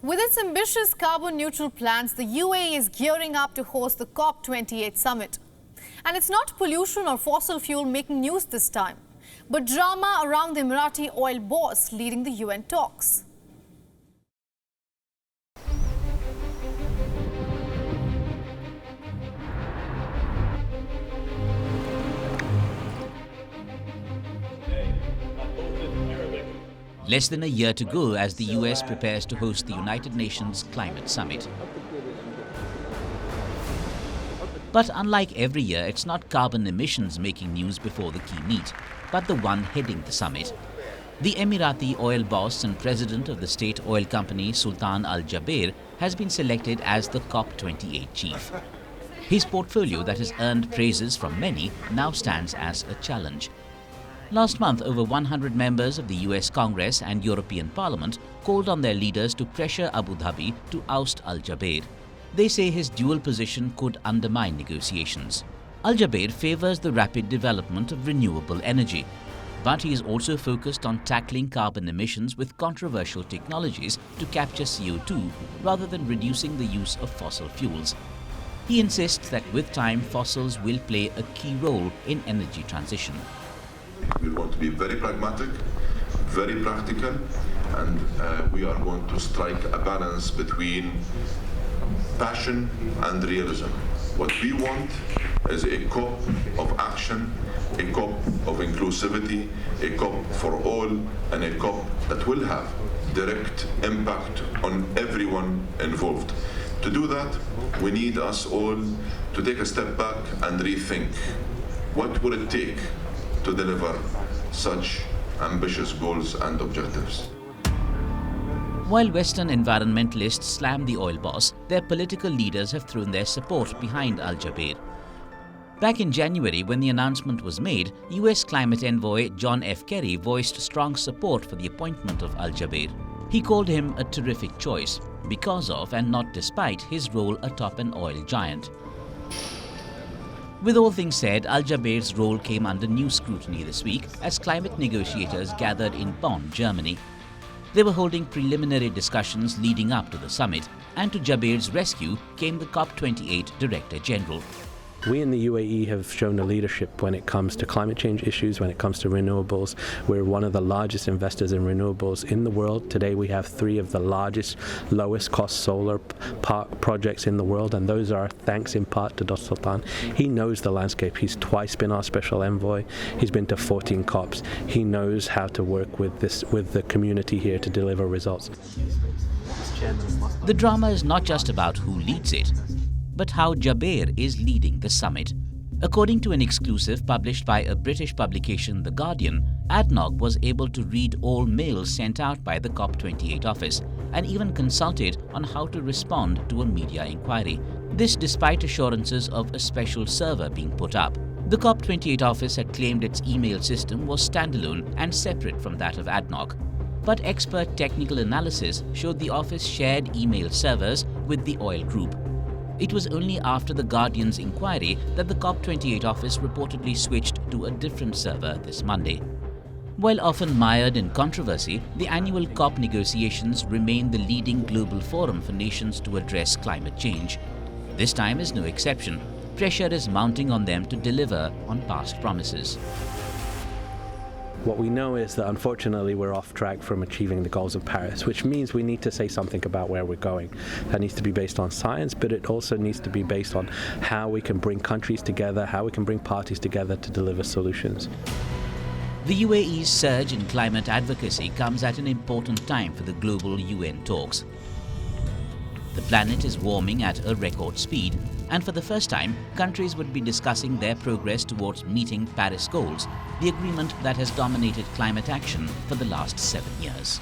With its ambitious carbon-neutral plans, the UAE is gearing up to host the COP28 summit. And it's not pollution or fossil fuel making news this time, but drama around the Emirati oil boss leading the UN talks. Less than a year to go as the US prepares to host the United Nations Climate Summit. But unlike every year, it's not carbon emissions making news before the key meet, but the one heading the summit. The Emirati oil boss and president of the state oil company Sultan Al Jaber has been selected as the COP28 chief. His portfolio that has earned praises from many now stands as a challenge. Last month, over 100 members of the US Congress and European Parliament called on their leaders to pressure Abu Dhabi to oust Al Jaber. They say his dual position could undermine negotiations. Al Jaber favors the rapid development of renewable energy, but he is also focused on tackling carbon emissions with controversial technologies to capture CO2 rather than reducing the use of fossil fuels. He insists that with time, fossils will play a key role in energy transition. We want to be very pragmatic, very practical, and we are going to strike a balance between passion and realism. What we want is a COP of action, a COP of inclusivity, a COP for all, and a COP that will have direct impact on everyone involved. To do that, we need us all to take a step back and rethink what would it take to deliver such ambitious goals and objectives. While Western environmentalists slam the oil boss, their political leaders have thrown their support behind Al Jaber. Back in January, when the announcement was made, US climate envoy John F. Kerry voiced strong support for the appointment of Al Jaber. He called him a terrific choice because of and not despite his role atop an oil giant. With all things said, Al Jaber's role came under new scrutiny this week as climate negotiators gathered in Bonn, Germany. They were holding preliminary discussions leading up to the summit, and to Jaber's rescue came the COP28 Director General. We in the UAE have shown a leadership when it comes to climate change issues, when it comes to renewables. We're one of the largest investors in renewables in the world. Today we have 3 of the largest, lowest cost solar park projects in the world, and those are thanks in part to Dr. Sultan. He knows the landscape. He's twice been our special envoy. He's been to 14 COPs. He knows how to work with the community here to deliver results. The drama is not just about who leads it, but how Jaber is leading the summit. According to an exclusive published by a British publication, The Guardian, ADNOC was able to read all mails sent out by the COP28 office and even consulted on how to respond to a media inquiry. This despite assurances of a special server being put up. The COP28 office had claimed its email system was standalone and separate from that of ADNOC. But expert technical analysis showed the office shared email servers with the oil group. It was only after the Guardian's inquiry that the COP28 office reportedly switched to a different server this Monday. While often mired in controversy, the annual COP negotiations remain the leading global forum for nations to address climate change. This time is no exception. Pressure is mounting on them to deliver on past promises. What we know is that unfortunately we're off track from achieving the goals of Paris, which means we need to say something about where we're going. That needs to be based on science, but it also needs to be based on how we can bring countries together, how we can bring parties together to deliver solutions. The UAE's surge in climate advocacy comes at an important time for the global UN talks. The planet is warming at a record speed, and for the first time, countries would be discussing their progress towards meeting Paris goals, the agreement that has dominated climate action for the last 7 years.